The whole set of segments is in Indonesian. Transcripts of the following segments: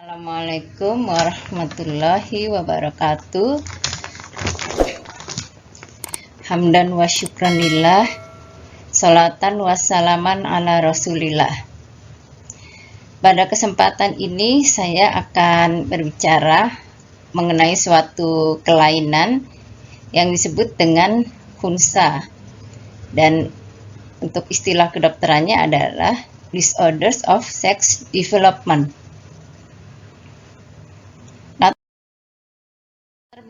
Assalamualaikum warahmatullahi wabarakatuh. Hamdan wa syukranillah, sholatan wassalaman ala rasulillah. Pada kesempatan ini saya akan berbicara mengenai suatu kelainan yang disebut dengan khunsa, dan untuk istilah kedokterannya adalah disorders of sex development.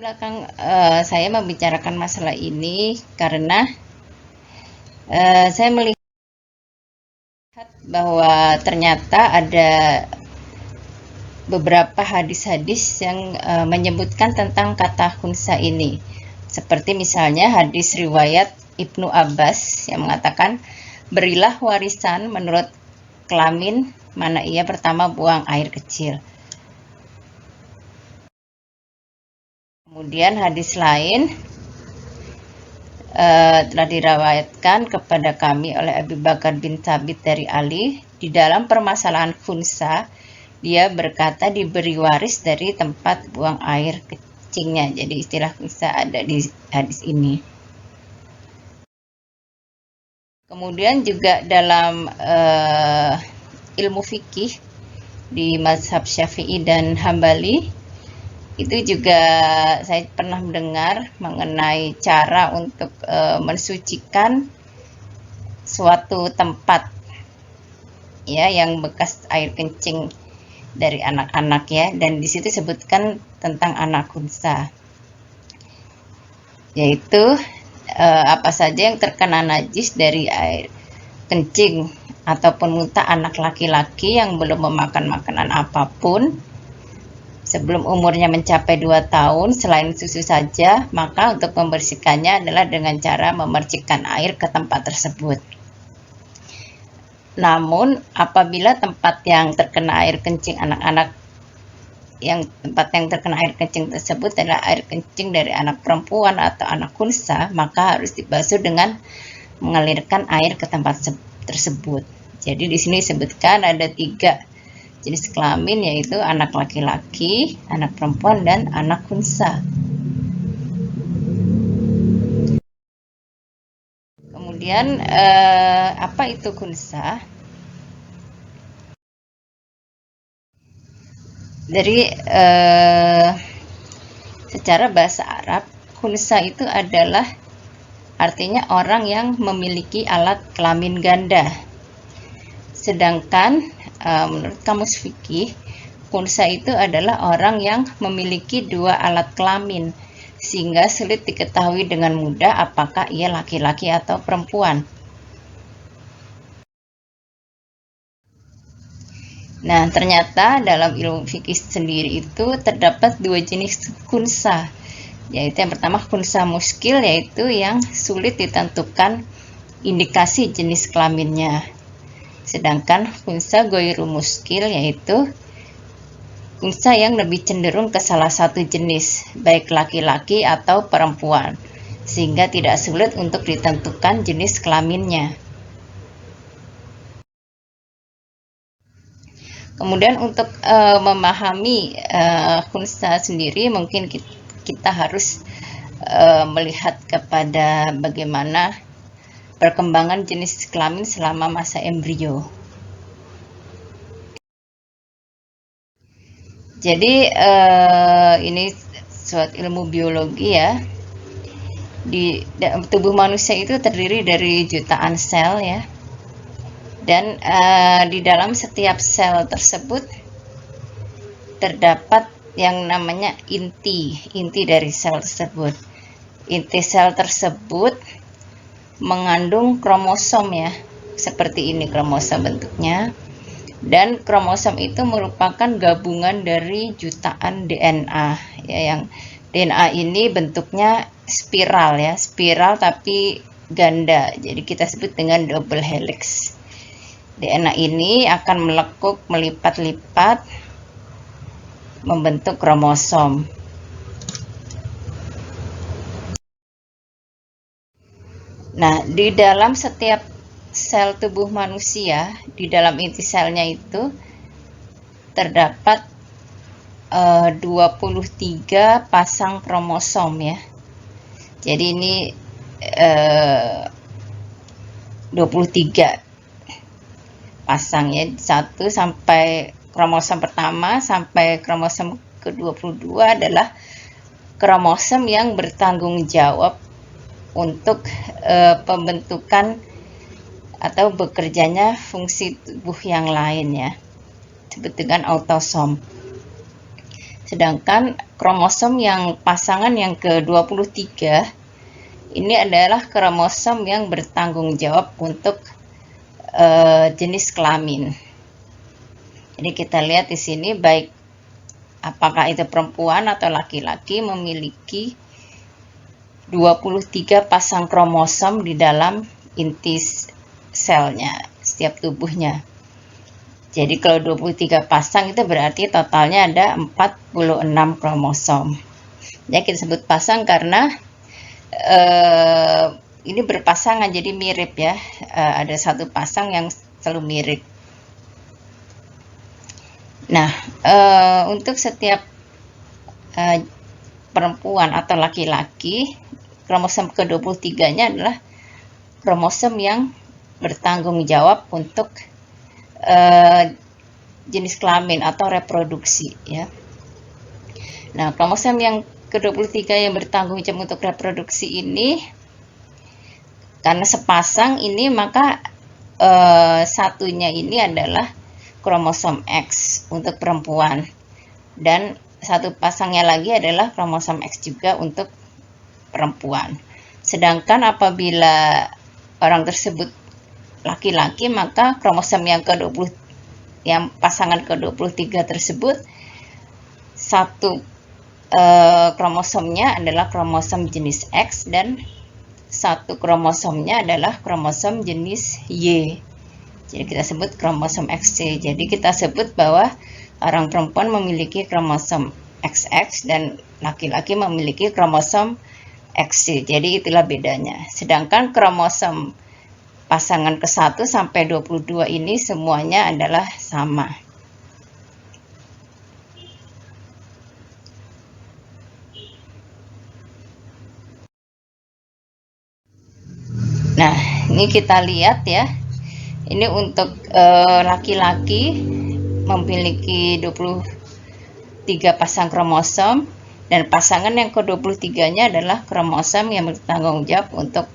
Belakang saya membicarakan masalah ini karena saya melihat bahwa ternyata ada beberapa hadis-hadis yang menyebutkan tentang kata khunsa ini, seperti misalnya hadis riwayat Ibnu Abbas yang mengatakan, berilah warisan menurut kelamin mana ia pertama buang air kecil. Kemudian hadis lain telah diriwayatkan kepada kami oleh Abu Bakar bin Thabit dari Ali. Di dalam permasalahan khunsa, dia berkata diberi waris dari tempat buang air kencingnya. Jadi istilah khunsa ada di hadis ini. Kemudian juga dalam ilmu fikih di mazhab Syafi'i dan Hambali, itu juga saya pernah mendengar mengenai cara untuk mensucikan suatu tempat ya yang bekas air kencing dari anak-anak ya, dan di situ sebutkan tentang anak khunsa, yaitu apa saja yang terkena najis dari air kencing ataupun muntah anak laki-laki yang belum memakan makanan apapun sebelum umurnya mencapai 2 tahun selain susu saja, maka untuk membersihkannya adalah dengan cara memercikkan air ke tempat tersebut. Namun apabila tempat yang terkena air kencing anak-anak, tempat yang terkena air kencing tersebut adalah air kencing dari anak perempuan atau anak khunsa, maka harus dibasuh dengan mengalirkan air ke tempat tersebut. Jadi di sini disebutkan ada 3 jenis kelamin, yaitu anak laki-laki, anak perempuan, dan anak khunsa. Kemudian apa itu khunsa? Dari secara bahasa Arab, khunsa itu adalah artinya orang yang memiliki alat kelamin ganda. Sedangkan menurut kamus fikih, khunsa itu adalah orang yang memiliki 2 alat kelamin, sehingga sulit diketahui dengan mudah apakah ia laki-laki atau perempuan. Nah, ternyata dalam ilmu fikih sendiri itu terdapat 2 jenis khunsa, yaitu yang pertama khunsa muskil, yaitu yang sulit ditentukan indikasi jenis kelaminnya. Sedangkan khunsa ghairu muskil, yaitu khunsa yang lebih cenderung ke salah satu jenis, baik laki-laki atau perempuan, sehingga tidak sulit untuk ditentukan jenis kelaminnya. Kemudian untuk memahami khunsa sendiri, mungkin kita harus melihat kepada bagaimana perkembangan jenis kelamin selama masa embrio. Jadi ini suatu ilmu biologi ya. Di tubuh manusia itu terdiri dari jutaan sel ya, dan di dalam setiap sel tersebut terdapat yang namanya inti dari sel tersebut. Inti sel tersebut mengandung kromosom ya, seperti ini kromosom bentuknya, dan kromosom itu merupakan gabungan dari jutaan DNA ya, yang DNA ini bentuknya spiral ya, spiral tapi ganda, jadi kita sebut dengan double helix. DNA ini akan melekuk, melipat-lipat, membentuk kromosom. Nah, di dalam setiap sel tubuh manusia, di dalam inti selnya itu terdapat 23 pasang kromosom ya. Jadi ini 23 pasang ya, 1 sampai kromosom pertama sampai kromosom ke-22 adalah kromosom yang bertanggung jawab untuk pembentukan atau bekerjanya fungsi tubuh yang lain ya, disebut dengan autosom. Sedangkan kromosom yang pasangan yang ke-23 ini adalah kromosom yang bertanggung jawab untuk jenis kelamin. Jadi kita lihat di sini baik apakah itu perempuan atau laki-laki memiliki 23 pasang kromosom di dalam inti selnya, setiap tubuhnya. Jadi kalau 23 pasang itu berarti totalnya ada 46 kromosom. Ya, kita sebut pasang karena ini berpasangan jadi mirip ya. Ada satu pasang yang selalu mirip. Nah, untuk setiap perempuan atau laki-laki, kromosom ke-23-nya adalah kromosom yang bertanggung jawab untuk jenis kelamin atau reproduksi ya. Nah, kromosom yang ke-23 yang bertanggung jawab untuk reproduksi ini, karena sepasang ini maka satunya ini adalah kromosom X untuk perempuan, dan satu pasangnya lagi adalah kromosom X juga untuk perempuan. Sedangkan apabila orang tersebut laki-laki, maka kromosom yang pasangan ke-23 tersebut, satu kromosomnya adalah kromosom jenis X dan satu kromosomnya adalah kromosom jenis Y. Jadi kita sebut kromosom XY. Jadi kita sebut bahwa orang perempuan memiliki kromosom XX dan laki-laki memiliki kromosom XY. Jadi itulah bedanya. Sedangkan kromosom pasangan ke-1 sampai 22 ini semuanya adalah sama. Nah, ini kita lihat ya. Ini untuk laki-laki memiliki 23 pasang kromosom, dan pasangan yang ke-23-nya adalah kromosom yang bertanggung jawab untuk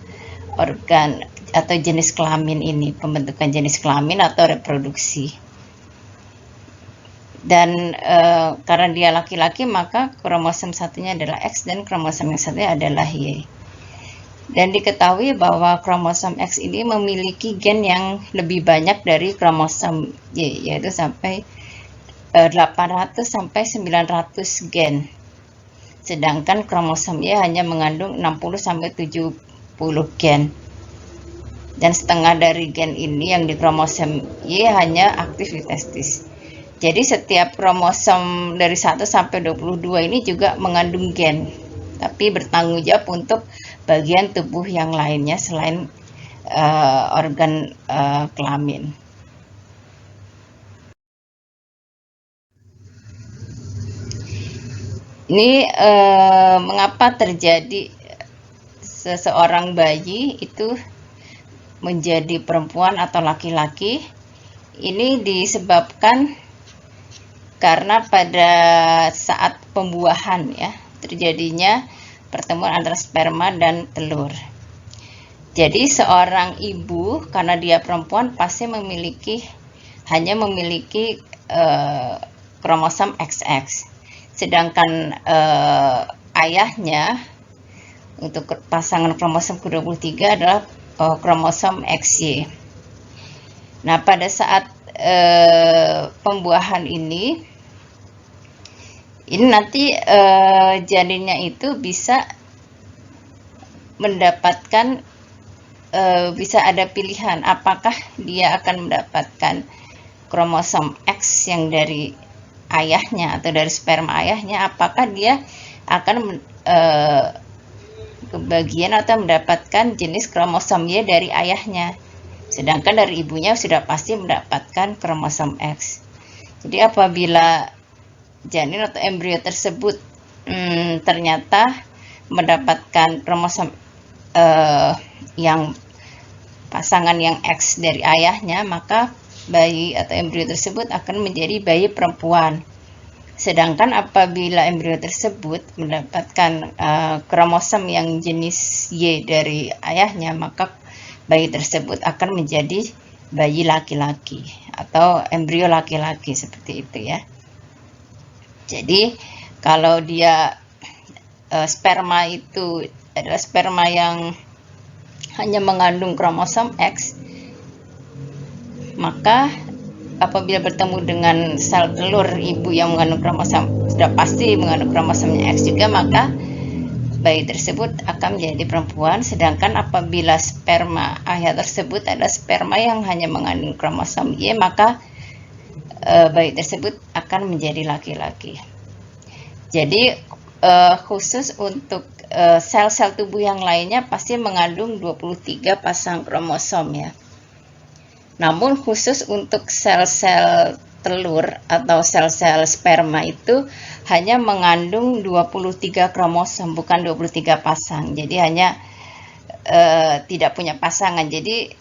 organ atau jenis kelamin ini, pembentukan jenis kelamin atau reproduksi. Dan karena dia laki-laki, maka kromosom satunya adalah X dan kromosom yang satunya adalah Y. Dan diketahui bahwa kromosom X ini memiliki gen yang lebih banyak dari kromosom Y, yaitu sampai 800 sampai 900 gen. Sedangkan kromosom Y hanya mengandung 60 sampai 70 gen. Dan setengah dari gen ini yang di kromosom Y hanya aktif di testis. Jadi setiap kromosom dari 1 sampai 22 ini juga mengandung gen, tapi bertanggung jawab untuk bagian tubuh yang lainnya selain organ kelamin. Ini mengapa terjadi seseorang bayi itu menjadi perempuan atau laki-laki? Ini disebabkan karena pada saat pembuahan ya, terjadinya pertemuan antara sperma dan telur. Jadi seorang ibu, karena dia perempuan, pasti hanya memiliki kromosom XX. Sedangkan ayahnya untuk pasangan kromosom ke-23 adalah kromosom XY. Nah, pada saat pembuahan ini nanti janinnya itu bisa mendapatkan bisa ada pilihan apakah dia akan mendapatkan kromosom X yang dari ayahnya atau dari sperma ayahnya, apakah dia akan kebagian atau mendapatkan jenis kromosom Y dari ayahnya, sedangkan dari ibunya sudah pasti mendapatkan kromosom X. Jadi apabila janin atau embrio tersebut ternyata mendapatkan kromosom yang pasangan yang X dari ayahnya, maka bayi atau embrio tersebut akan menjadi bayi perempuan. Sedangkan apabila embrio tersebut mendapatkan kromosom yang jenis Y dari ayahnya, maka bayi tersebut akan menjadi bayi laki-laki atau embrio laki-laki, seperti itu ya. Jadi kalau dia sperma itu adalah sperma yang hanya mengandung kromosom X, maka apabila bertemu dengan sel telur ibu yang mengandung kromosom, sudah pasti mengandung kromosomnya X juga, maka bayi tersebut akan menjadi perempuan. Sedangkan apabila sperma ayah tersebut adalah sperma yang hanya mengandung kromosom Y, maka bayi tersebut akan menjadi laki-laki. Jadi khusus untuk sel-sel tubuh yang lainnya pasti mengandung 23 pasang kromosom ya. Namun khusus untuk sel-sel telur atau sel-sel sperma itu hanya mengandung 23 kromosom, bukan 23 pasang. Jadi hanya tidak punya pasangan. Jadi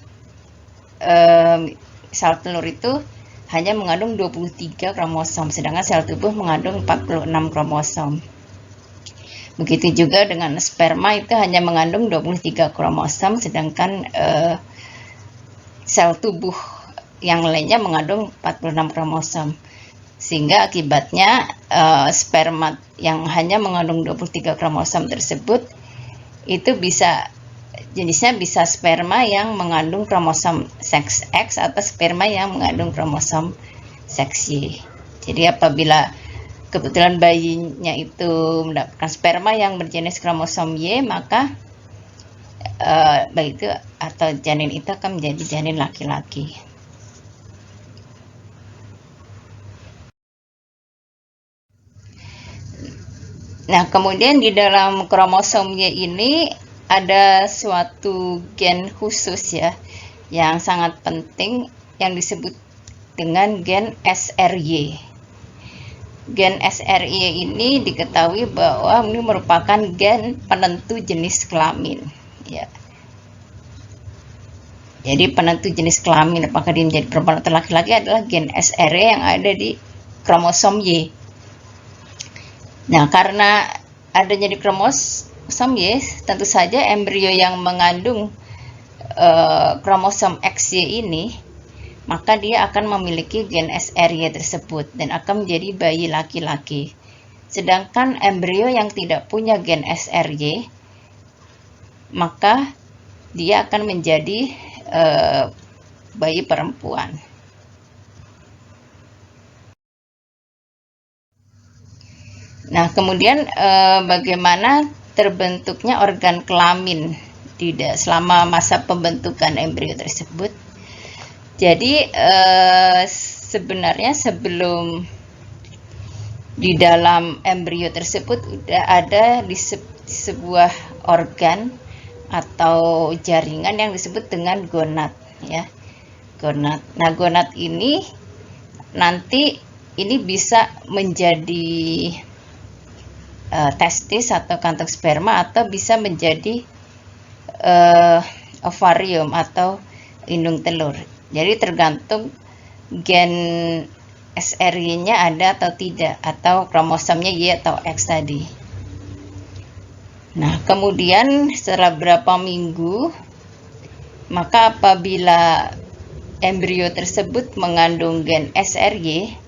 sel telur itu hanya mengandung 23 kromosom, sedangkan sel tubuh mengandung 46 kromosom. Begitu juga dengan sperma, itu hanya mengandung 23 kromosom, sedangkan sel tubuh yang lainnya mengandung 46 kromosom. Sehingga akibatnya sperma yang hanya mengandung 23 kromosom tersebut itu jenisnya bisa sperma yang mengandung kromosom seks X atau sperma yang mengandung kromosom seks Y. Jadi apabila kebetulan bayinya itu mendapatkan sperma yang berjenis kromosom Y, maka bayi itu atau janin itu akan menjadi janin laki-laki. Nah, kemudian di dalam kromosom Y ini ada suatu gen khusus ya, yang sangat penting, yang disebut dengan gen SRY. Gen SRY ini diketahui bahwa ini merupakan gen penentu jenis kelamin ya. Jadi penentu jenis kelamin apakah dia menjadi perempuan atau laki-laki adalah gen SRY yang ada di kromosom Y. Nah, karena adanya di kromosom Y, tentu saja embrio yang mengandung kromosom XY ini, maka dia akan memiliki gen SRY tersebut dan akan menjadi bayi laki-laki. Sedangkan embrio yang tidak punya gen SRY, maka dia akan menjadi bayi perempuan. Nah, kemudian bagaimana terbentuknya organ kelamin selama masa pembentukan embrio tersebut? Jadi sebenarnya sebelum di dalam embrio tersebut udah ada di sebuah organ atau jaringan yang disebut dengan gonad ya. Gonad. Nah, gonad ini nanti ini bisa menjadi testis atau kantong sperma, atau bisa menjadi ovarium atau indung telur. Jadi tergantung gen SRY-nya ada atau tidak, atau kromosomnya Y atau X tadi. Nah, kemudian setelah beberapa minggu, maka apabila embrio tersebut mengandung gen SRY,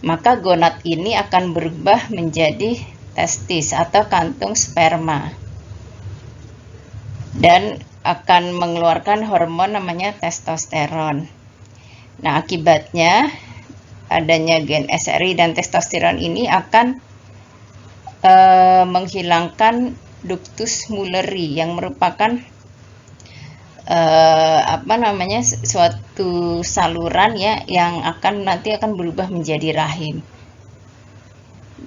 maka gonad ini akan berubah menjadi testis atau kantung sperma dan akan mengeluarkan hormon namanya testosteron. Nah, akibatnya adanya gen SRY dan testosteron ini akan menghilangkan ductus Mulleri yang merupakan suatu saluran ya yang nanti akan berubah menjadi rahim.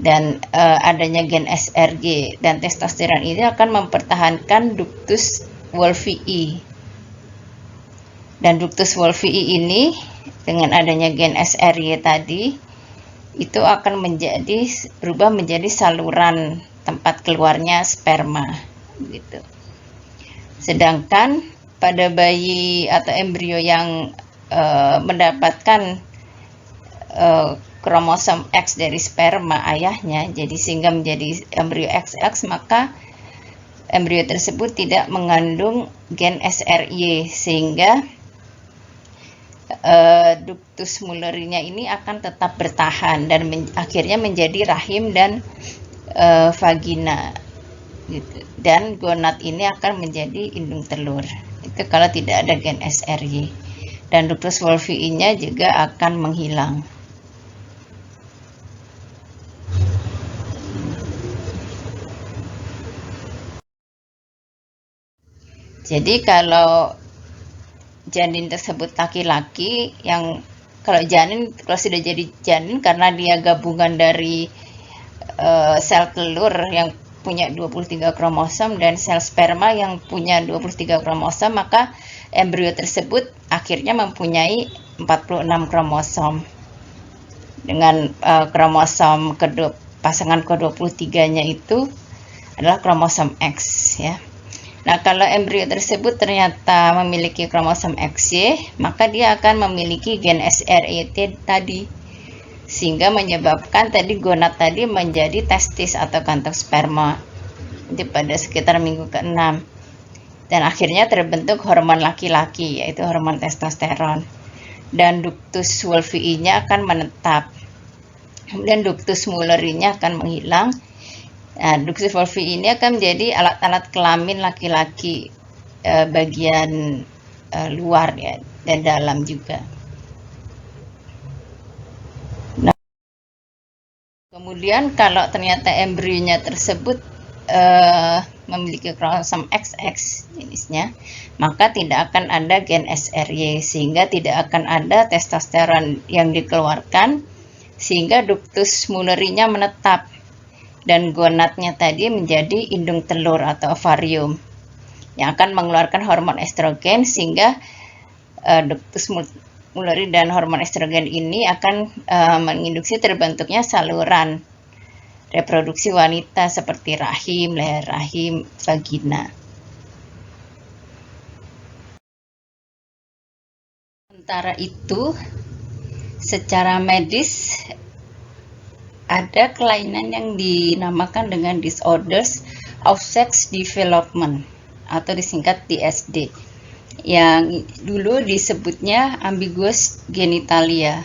Dan adanya gen SRY dan testosteron ini akan mempertahankan ductus Wolffii. Dan ductus Wolffii ini dengan adanya gen SRY tadi itu akan berubah menjadi saluran tempat keluarnya sperma gitu. Sedangkan pada bayi atau embrio yang mendapatkan kromosom X dari sperma ayahnya, jadi sehingga menjadi embrio XX, maka embrio tersebut tidak mengandung gen SRY, sehingga ductus Mullerinya ini akan tetap bertahan dan akhirnya menjadi rahim dan vagina gitu. Dan gonad ini akan menjadi indung telur. Itu kalau tidak ada gen SRY. Dan ductus wolfii-nya juga akan menghilang. Jadi kalau janin tersebut laki-laki, yang kalau sudah jadi janin karena dia gabungan dari sel telur yang punya 23 kromosom dan sel sperma yang punya 23 kromosom, maka embrio tersebut akhirnya mempunyai 46 kromosom. Dengan kromosom pasangan ke-23-nya itu adalah kromosom X ya. Nah, kalau embrio tersebut ternyata memiliki kromosom XY, maka dia akan memiliki gen SRYT tadi, sehingga menyebabkan tadi gonad tadi menjadi testis atau kantong sperma itu pada sekitar minggu ke-6, dan akhirnya terbentuk hormon laki-laki, yaitu hormon testosteron, dan ductus wolfii-nya akan menetap, kemudian ductus Mullerinya akan menghilang. Nah, ductus wolfii ini akan menjadi alat-alat kelamin laki-laki bagian luar ya, dan dalam juga. Nah, kemudian kalau ternyata embrionya tersebut memiliki kromosom XX jenisnya, maka tidak akan ada gen SRY, sehingga tidak akan ada testosteron yang dikeluarkan, sehingga ductus Mullerinya menetap. Dan gonadnya tadi menjadi indung telur atau ovarium yang akan mengeluarkan hormon estrogen, sehingga ductus Mulleri dan hormon estrogen ini akan menginduksi terbentuknya saluran reproduksi wanita seperti rahim, leher rahim, vagina. Sementara itu, secara medis ada kelainan yang dinamakan dengan disorders of sex development atau disingkat DSD, yang dulu disebutnya ambiguous genitalia.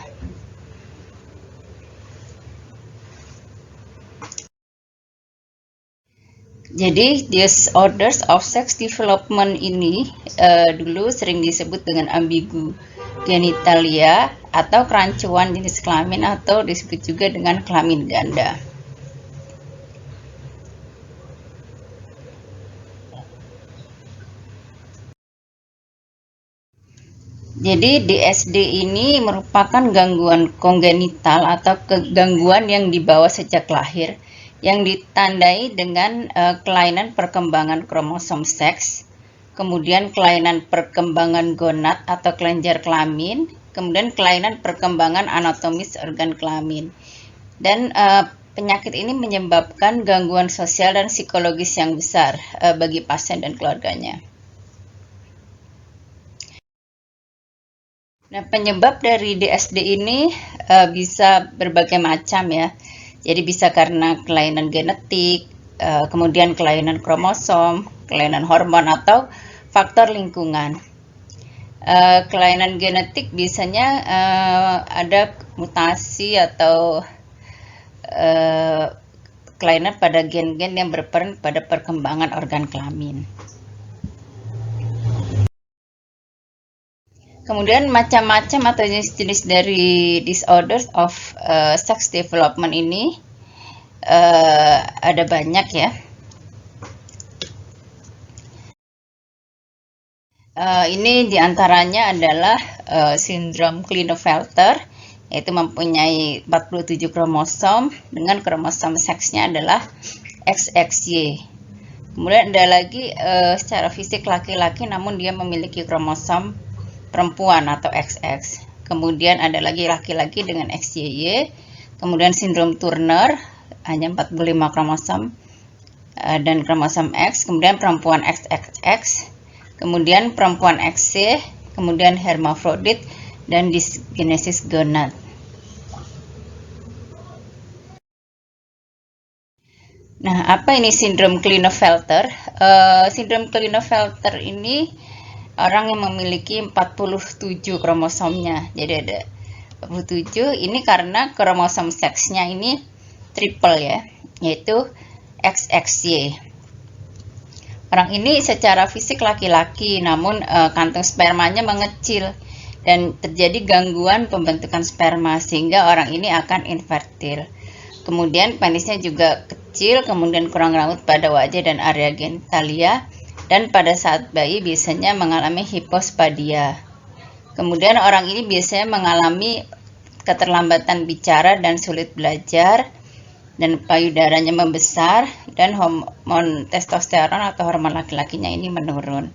Jadi disorders of sex development ini dulu sering disebut dengan ambigu genitalia atau kerancuan jenis kelamin, atau disebut juga dengan kelamin ganda. Jadi DSD ini merupakan gangguan kongenital atau gangguan yang dibawa sejak lahir, yang ditandai dengan kelainan perkembangan kromosom seks, kemudian kelainan perkembangan gonad atau kelenjar kelamin, kemudian kelainan perkembangan anatomis organ kelamin. Dan penyakit ini menyebabkan gangguan sosial dan psikologis yang besar bagi pasien dan keluarganya. Nah, penyebab dari DSD ini bisa berbagai macam ya. Jadi bisa karena kelainan genetik, kemudian kelainan kromosom, kelainan hormon, atau faktor lingkungan. Kelainan genetik biasanya ada mutasi atau kelainan pada gen-gen yang berperan pada perkembangan organ kelamin. Kemudian macam-macam atau jenis-jenis dari disorders of sex development ini ada banyak ya. Ini diantaranya adalah sindrom Klinefelter, yaitu mempunyai 47 kromosom dengan kromosom seksnya adalah XXY. Kemudian ada lagi secara fisik laki-laki namun dia memiliki kromosom perempuan atau XX. Kemudian ada lagi laki-laki dengan XYY, Kemudian sindrom Turner hanya 45 kromosom dan kromosom X, kemudian perempuan XXX, kemudian perempuan XY, kemudian hermafrodit dan dysgenesis gonad. Nah, apa ini sindrom Klinefelter? Sindrom Klinefelter ini orang yang memiliki 47 kromosomnya. Jadi ada 47, ini karena kromosom seksnya ini triple ya, yaitu XXY. Orang ini secara fisik laki-laki, namun kantung spermanya mengecil dan terjadi gangguan pembentukan sperma sehingga orang ini akan infertil. Kemudian penisnya juga kecil, kemudian kurang rambut pada wajah dan area genitalia, dan pada saat bayi biasanya mengalami hipospadia. Kemudian orang ini biasanya mengalami keterlambatan bicara dan sulit belajar, dan payudaranya membesar, dan hormon testosteron atau hormon laki-lakinya ini menurun.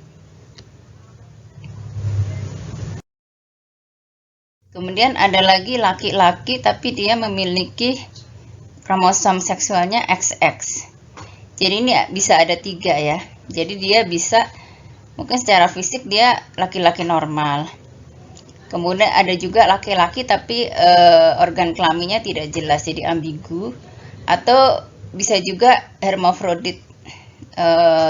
Kemudian ada lagi laki-laki tapi dia memiliki kromosom seksualnya XX. Jadi ini bisa ada 3 ya. Jadi dia bisa, mungkin secara fisik dia laki-laki normal. Kemudian ada juga laki-laki tapi organ kelaminnya tidak jelas, jadi ambigu. Atau bisa juga hermafrodit,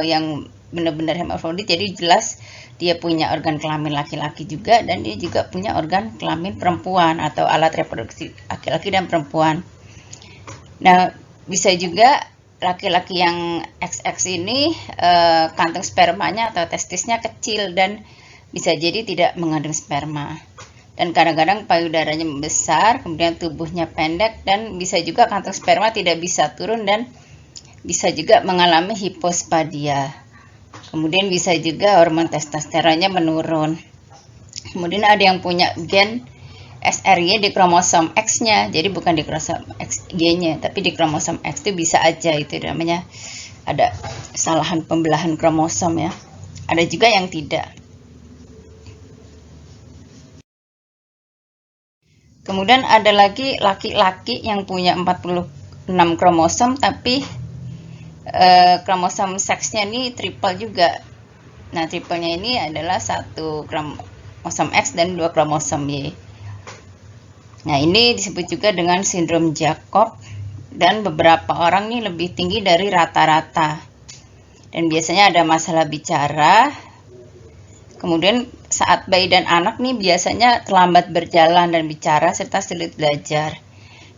yang benar-benar hermafrodit, jadi jelas dia punya organ kelamin laki-laki juga, dan dia juga punya organ kelamin perempuan atau alat reproduksi laki-laki dan perempuan. Nah, bisa juga laki-laki yang XX ini kantung spermanya atau testisnya kecil dan bisa jadi tidak mengandung sperma. Dan kadang-kadang payudaranya membesar, kemudian tubuhnya pendek, dan bisa juga kantung sperma tidak bisa turun dan bisa juga mengalami hipospadia. Kemudian bisa juga hormon testosteronnya menurun. Kemudian ada yang punya gen SRY di kromosom X-nya, jadi bukan di kromosom XY-nya, tapi di kromosom X itu bisa aja, itu namanya ada kesalahan pembelahan kromosom ya. Ada juga yang tidak. Kemudian ada lagi laki-laki yang punya 46 kromosom tapi kromosom seksnya ini triple juga. Nah, triplenya ini adalah 1 kromosom X dan 2 kromosom Y. Nah, ini disebut juga dengan sindrom Jacob, dan beberapa orang nih lebih tinggi dari rata-rata. Dan biasanya ada masalah bicara. Kemudian saat bayi dan anak nih biasanya terlambat berjalan dan bicara serta sulit belajar.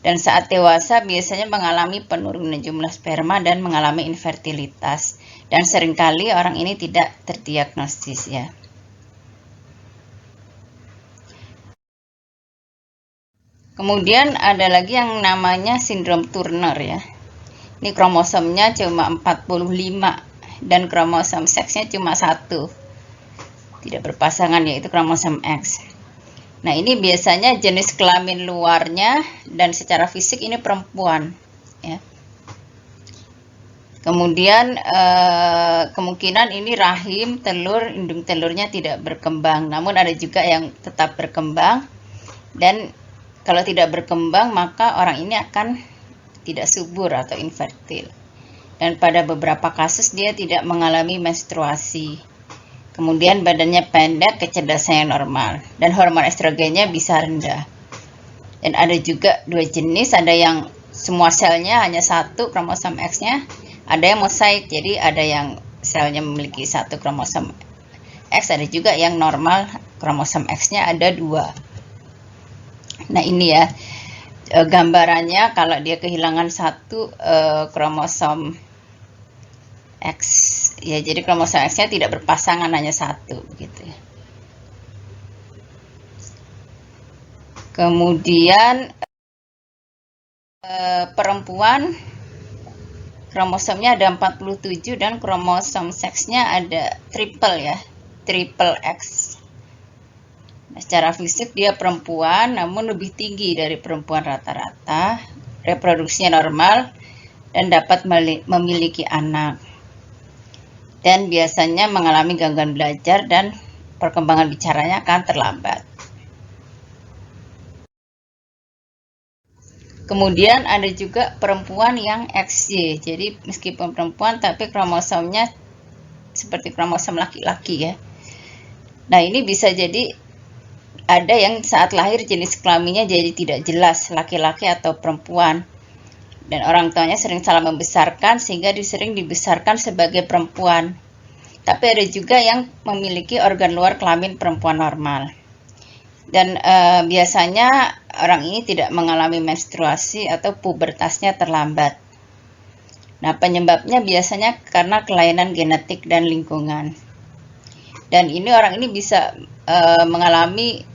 Dan saat dewasa biasanya mengalami penurunan jumlah sperma dan mengalami infertilitas. Dan seringkali orang ini tidak terdiagnosis ya. Kemudian ada lagi yang namanya sindrom Turner ya. Ini kromosomnya cuma 45 dan kromosom seksnya cuma 1. Tidak berpasangan, yaitu kromosom X. Nah, ini biasanya jenis kelamin luarnya dan secara fisik ini perempuan ya. Kemudian kemungkinan ini rahim, telur, indung telurnya tidak berkembang. Namun ada juga yang tetap berkembang, dan kalau tidak berkembang maka orang ini akan tidak subur atau infertil. Dan pada beberapa kasus dia tidak mengalami menstruasi. Kemudian badannya pendek, kecerdasannya normal, dan hormon estrogennya bisa rendah. Dan ada juga 2 jenis, ada yang semua selnya hanya 1 kromosom X-nya, ada yang mosaik, jadi ada yang selnya memiliki 1 kromosom X, ada juga yang normal kromosom X-nya ada 2. Nah, ini ya gambarannya kalau dia kehilangan 1 kromosom X ya, jadi kromosom X-nya tidak berpasangan, hanya 1 begitu ya. Kemudian perempuan kromosomnya ada 47 dan kromosom seksnya ada triple ya, triple X. Nah, secara fisik dia perempuan namun lebih tinggi dari perempuan rata-rata, reproduksinya normal dan dapat memiliki anak. Dan biasanya mengalami gangguan belajar dan perkembangan bicaranya akan terlambat. Kemudian ada juga perempuan yang XY. Jadi meskipun perempuan tapi kromosomnya seperti kromosom laki-laki ya. Nah, ini bisa jadi ada yang saat lahir jenis kelaminnya jadi tidak jelas laki-laki atau perempuan. Dan orang tuanya sering salah membesarkan sehingga sering dibesarkan sebagai perempuan. Tapi ada juga yang memiliki organ luar kelamin perempuan normal. Dan biasanya orang ini tidak mengalami menstruasi atau pubertasnya terlambat. Nah, penyebabnya biasanya karena kelainan genetik dan lingkungan. Dan ini orang ini bisa mengalami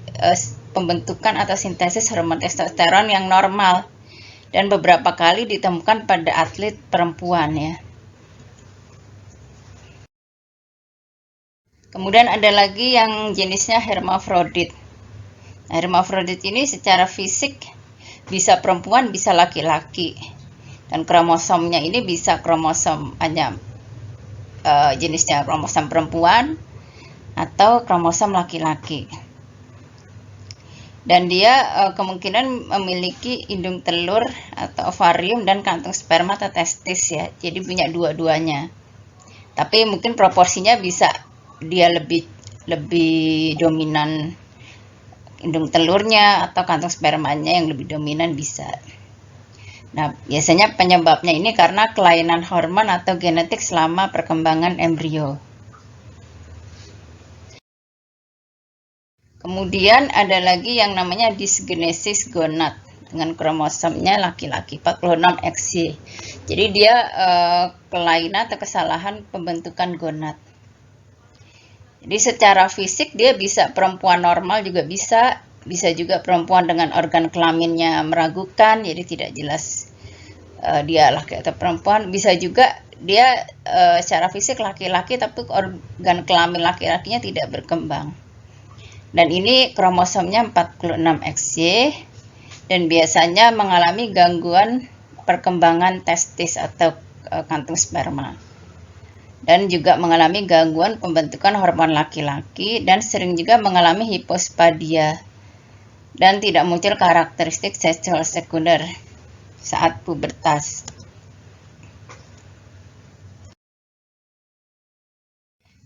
pembentukan atau sintesis hormon testosteron yang normal dan beberapa kali ditemukan pada atlet perempuan ya. Kemudian ada lagi yang jenisnya hermafrodit. Nah, hermafrodit ini secara fisik bisa perempuan, bisa laki-laki. Dan kromosomnya ini bisa kromosom hanya jenisnya kromosom perempuan atau kromosom laki-laki. Dan dia kemungkinan memiliki indung telur atau ovarium dan kantung sperma atau testis ya. Jadi punya dua-duanya. Tapi mungkin proporsinya bisa dia lebih dominan indung telurnya atau kantung spermanya yang lebih dominan bisa. Nah, biasanya penyebabnya ini karena kelainan hormon atau genetik selama perkembangan embrio. Kemudian ada lagi yang namanya dysgenesis gonad dengan kromosomnya laki-laki 46XY. Jadi dia kelainan atau kesalahan pembentukan gonad. Jadi secara fisik dia bisa perempuan normal juga bisa juga perempuan dengan organ kelaminnya meragukan, jadi tidak jelas dia laki atau perempuan. Bisa juga dia secara fisik laki-laki tapi organ kelamin laki-lakinya tidak berkembang. Dan ini kromosomnya 46XY dan biasanya mengalami gangguan perkembangan testis atau kantung sperma. Dan juga mengalami gangguan pembentukan hormon laki-laki dan sering juga mengalami hipospadia dan tidak muncul karakteristik seksual sekunder saat pubertas.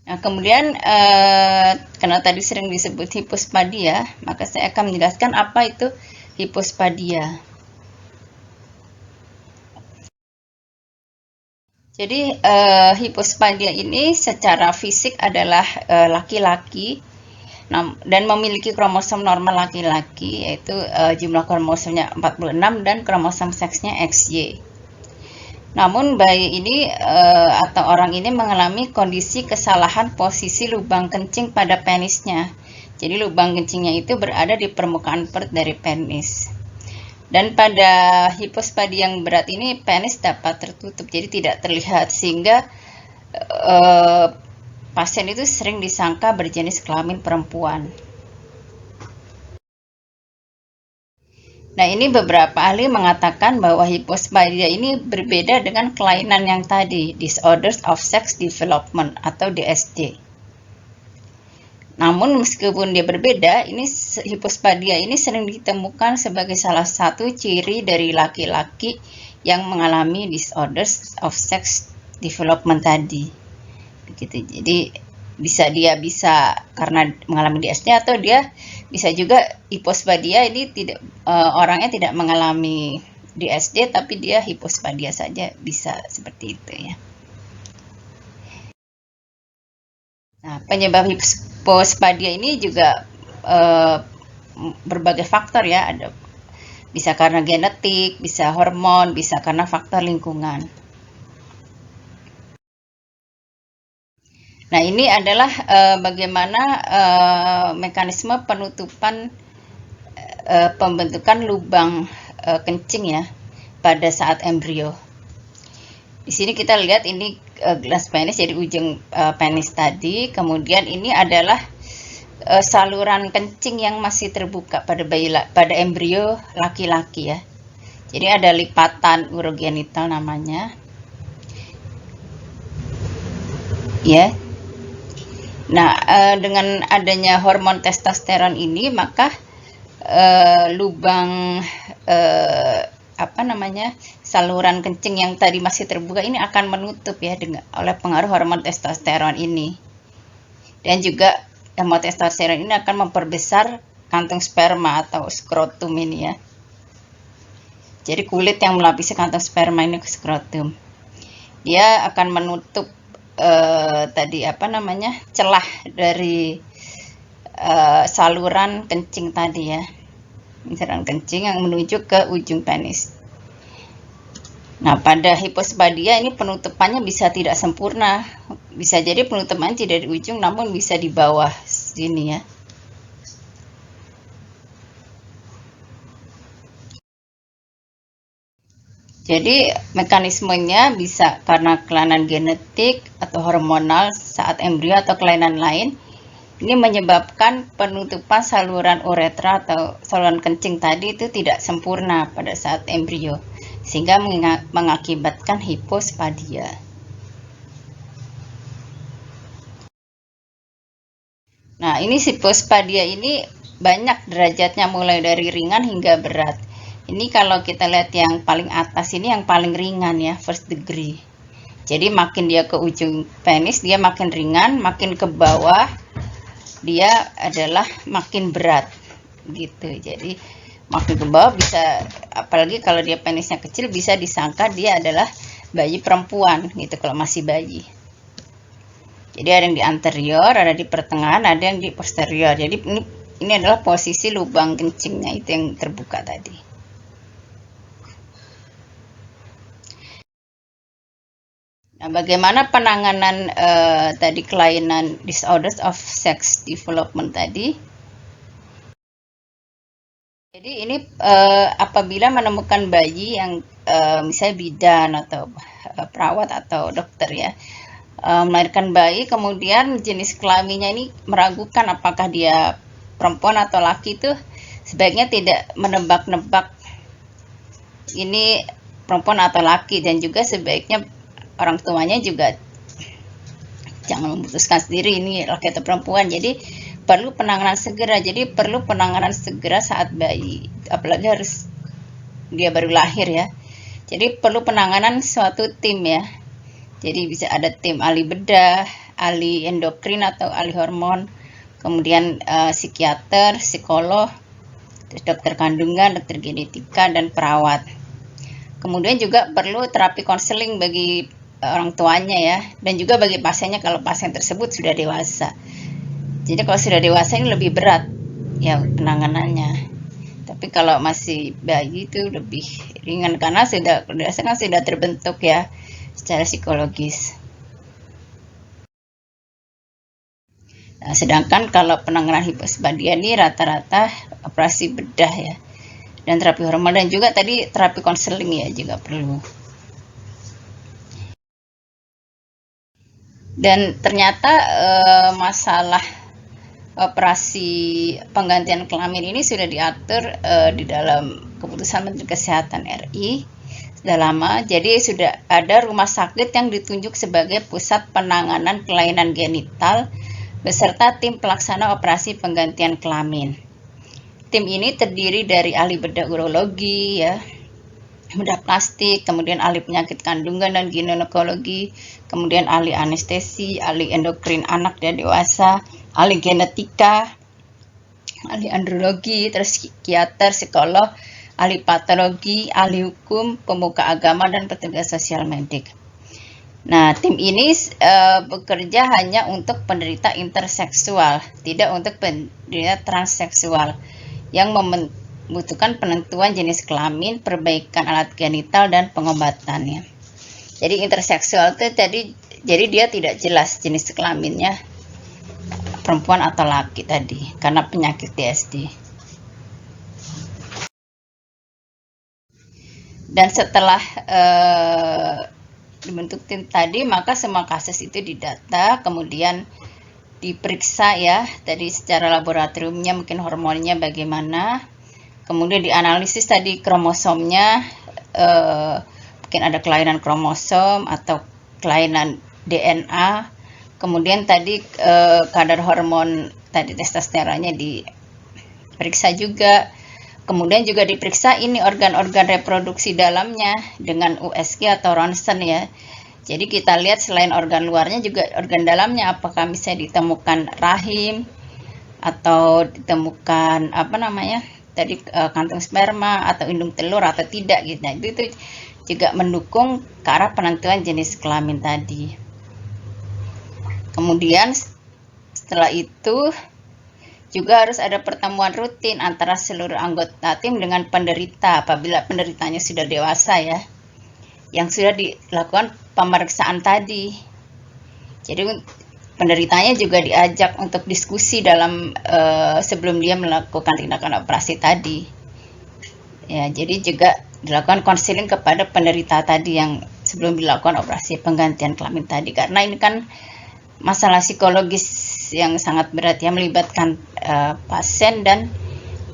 Nah, kemudian karena tadi sering disebut hipospadia, maka saya akan menjelaskan apa itu hipospadia. Jadi hipospadia ini secara fisik adalah laki-laki dan memiliki kromosom normal laki-laki, yaitu jumlah kromosomnya 46 dan kromosom seksnya XY. Namun bayi ini atau orang ini mengalami kondisi kesalahan posisi lubang kencing pada penisnya. Jadi lubang kencingnya itu berada di permukaan perut dari penis. Dan pada hipospadia yang berat ini penis dapat tertutup, jadi tidak terlihat sehingga pasien itu sering disangka berjenis kelamin perempuan. Nah, ini beberapa ahli mengatakan bahwa hipospadia ini berbeda dengan kelainan yang tadi, Disorders of Sex Development atau DSD. Namun meskipun dia berbeda, ini hipospadia ini sering ditemukan sebagai salah satu ciri dari laki-laki yang mengalami Disorders of Sex Development tadi. Begitu. Jadi dia bisa karena mengalami DSD atau dia bisa juga hipospadia ini tidak orangnya tidak mengalami DSD tapi dia hipospadia saja, bisa seperti itu ya. Nah, penyebab hipospadia ini juga berbagai faktor ya, ada bisa karena genetik, bisa hormon, bisa karena faktor lingkungan. Nah, ini adalah bagaimana mekanisme penutupan pembentukan lubang kencing ya pada saat embrio. Di sini kita lihat ini gelas penis, jadi ujung penis tadi. Kemudian ini adalah saluran kencing yang masih terbuka pada embrio laki-laki ya. Jadi ada lipatan urogenital namanya. Ya. Nah, dengan adanya hormon testosteron ini maka lubang saluran kencing yang tadi masih terbuka ini akan menutup ya oleh pengaruh hormon testosteron ini. Dan juga hormon testosteron ini akan memperbesar kantung sperma atau skrotum ini ya. Jadi kulit yang melapisi kantung sperma ini ke skrotum. Dia akan menutup celah dari saluran kencing tadi ya. Saluran kencing yang menuju ke ujung penis. Nah, pada hipospadia ini penutupannya bisa tidak sempurna. Bisa jadi penutupannya tidak di ujung, namun bisa di bawah sini ya. Jadi mekanismenya bisa karena kelainan genetik atau hormonal saat embrio atau kelainan lain. Ini menyebabkan penutupan saluran uretra atau saluran kencing tadi itu tidak sempurna pada saat embrio, sehingga mengakibatkan hipospadia. Nah, ini hipospadia ini banyak derajatnya, mulai dari ringan hingga berat. Ini kalau kita lihat yang paling atas ini yang paling ringan ya, first degree. Jadi makin dia ke ujung penis dia makin ringan, makin ke bawah dia adalah makin berat gitu. Jadi makin ke bawah bisa, apalagi kalau dia penisnya kecil, bisa disangka dia adalah bayi perempuan gitu kalau masih bayi. Jadi ada yang di anterior, ada di pertengahan, ada yang di posterior. Jadi ini adalah posisi lubang kencingnya itu yang terbuka tadi. Nah, bagaimana penanganan tadi kelainan disorders of sex development tadi? Jadi ini apabila menemukan bayi yang misalnya bidan atau perawat atau dokter ya, melahirkan bayi, kemudian jenis kelaminnya ini meragukan apakah dia perempuan atau laki, itu sebaiknya tidak menebak-nebak ini perempuan atau laki, dan juga sebaiknya orang tuanya juga jangan memutuskan sendiri ini laki atau perempuan. Jadi perlu penanganan segera. Jadi perlu penanganan segera saat bayi, apalagi harus dia baru lahir ya. Jadi perlu penanganan suatu tim ya. Jadi bisa ada tim ahli bedah, ahli endokrin atau ahli hormon, kemudian psikiater, psikolog, dokter kandungan, dokter genetika, dan perawat. Kemudian juga perlu terapi konseling bagi orang tuanya ya, dan juga bagi pasiennya kalau pasien tersebut sudah dewasa. Jadi kalau sudah dewasa ini lebih berat ya penanganannya. Tapi kalau masih bayi itu lebih ringan karena sudah terbentuk ya secara psikologis. Nah, sedangkan kalau penanganan hipospadia ini rata-rata operasi bedah ya, dan terapi hormon, dan juga tadi terapi konseling ya juga perlu. Dan ternyata masalah operasi penggantian kelamin ini sudah diatur di dalam keputusan Menteri Kesehatan RI sudah lama. Jadi sudah ada rumah sakit yang ditunjuk sebagai pusat penanganan kelainan genital beserta tim pelaksana operasi penggantian kelamin. Tim ini terdiri dari ahli bedah urologi ya, bedah plastik, kemudian ahli penyakit kandungan dan ginekologi, kemudian ahli anestesi, ahli endokrin anak dan dewasa, ahli genetika, ahli andrologi, terus psikiater, psikolog, ahli patologi, ahli hukum, pemuka agama, dan petugas sosial medik. Nah, tim ini bekerja hanya untuk penderita interseksual, tidak untuk penderita transseksual yang membutuhkan penentuan jenis kelamin, perbaikan alat genital, dan pengobatannya. Jadi interseksual itu jadi dia tidak jelas jenis kelaminnya perempuan atau laki tadi karena penyakit DSD. Dan setelah dibentuk tim tadi, maka semua kasus itu didata, kemudian diperiksa ya, tadi secara laboratoriumnya, mungkin hormonnya bagaimana, kemudian dianalisis tadi kromosomnya, mungkin ada kelainan kromosom atau kelainan DNA, kemudian tadi kadar hormon tadi testosteronnya diperiksa juga, Kemudian juga diperiksa ini organ-organ reproduksi dalamnya dengan USG atau ronsen ya. Jadi kita lihat selain organ luarnya juga organ dalamnya, apakah bisa ditemukan rahim atau ditemukan apa namanya tadi kantung sperma atau indung telur atau tidak gitu. Nah, itu juga mendukung ke arah penentuan jenis kelamin tadi. Kemudian setelah itu juga harus ada pertemuan rutin antara seluruh anggota tim dengan penderita apabila penderitanya sudah dewasa ya, yang sudah dilakukan pemeriksaan tadi. Jadi penderitanya juga diajak untuk diskusi dalam sebelum dia melakukan tindakan operasi tadi. Ya, jadi juga dilakukan konseling kepada penderita tadi yang sebelum dilakukan operasi penggantian kelamin tadi, karena ini kan masalah psikologis yang sangat berat ya, melibatkan pasien dan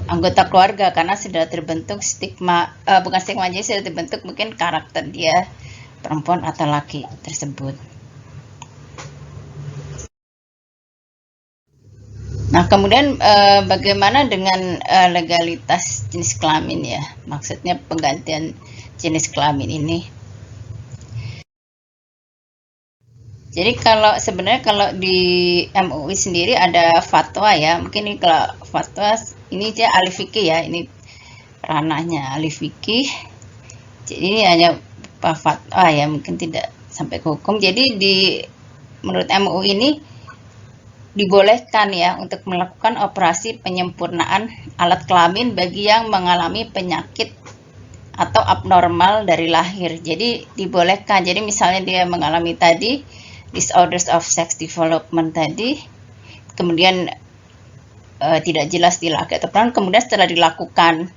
anggota keluarga karena sudah terbentuk stigma, bukan stigma aja, sudah terbentuk mungkin karakter dia perempuan atau laki tersebut. Nah, kemudian bagaimana dengan legalitas jenis kelamin ya, maksudnya penggantian jenis kelamin ini. Jadi sebenarnya kalau di MUI sendiri ada fatwa ya, mungkin ini kalau fatwa ini dia ahli fikih ya, ini ranahnya ahli fikih. Jadi ini hanya fatwa ya, mungkin tidak sampai ke hukum. Jadi menurut MUI ini dibolehkan ya untuk melakukan operasi penyempurnaan alat kelamin bagi yang mengalami penyakit atau abnormal dari lahir. Jadi dibolehkan. Jadi misalnya dia mengalami tadi disorders of sex development tadi, kemudian tidak jelas di laki atau perempuan, kemudian setelah dilakukan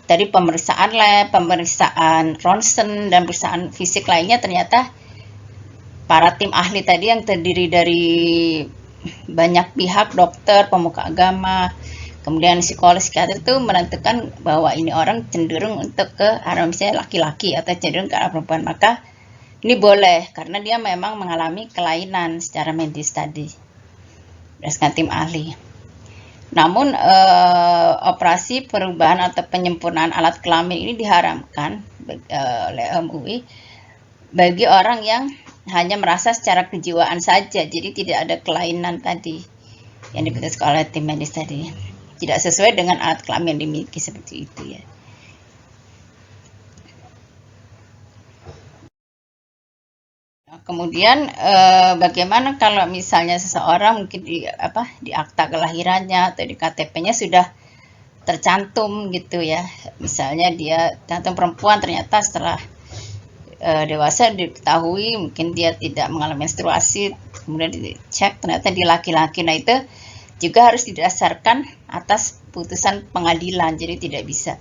dari pemeriksaan lab, pemeriksaan ronsen, dan pemeriksaan fisik lainnya, ternyata para tim ahli tadi yang terdiri dari banyak pihak, dokter, pemuka agama, kemudian psikolog, psikiater itu menentukan bahwa ini orang cenderung untuk ke arah misalnya laki-laki atau cenderung ke arah perempuan, maka ini boleh karena dia memang mengalami kelainan secara medis tadi berdasarkan tim ahli. Namun operasi perubahan atau penyempurnaan alat kelamin ini diharamkan oleh MUI bagi orang yang hanya merasa secara kejiwaan saja, jadi tidak ada kelainan tadi yang diputuskan oleh tim medis tadi, tidak sesuai dengan alat kelamin yang dimiliki seperti itu ya. Kemudian bagaimana kalau misalnya seseorang mungkin di akta kelahirannya atau di KTP-nya sudah tercantum gitu ya, misalnya dia cantum perempuan, ternyata setelah dewasa diketahui mungkin dia tidak mengalami menstruasi, kemudian dicek ternyata dia laki-laki. Nah, itu juga harus didasarkan atas putusan pengadilan, jadi tidak bisa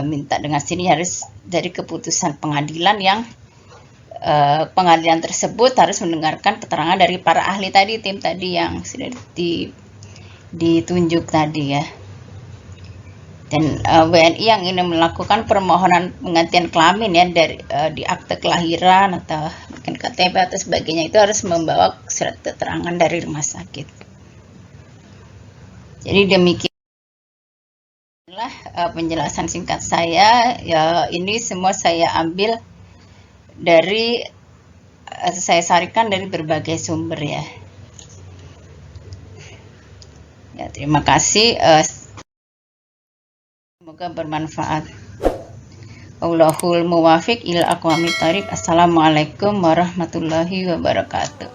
minta dengan sini, harus dari keputusan pengadilan yang pengadilan tersebut harus mendengarkan keterangan dari para ahli tadi, tim tadi yang sudah ditunjuk tadi ya. Dan WNI yang ingin melakukan permohonan penggantian kelamin ya dari di akte kelahiran atau mungkin KTP atau sebagainya, itu harus membawa surat keterangan dari rumah sakit. Jadi demikianlah penjelasan singkat saya ya, ini semua saya ambil dari saya sarikan dari berbagai sumber ya. Ya, terima kasih. Semoga bermanfaat. Wallahul muwafiq ila aqwamit thoriq. Assalamualaikum warahmatullahi wabarakatuh.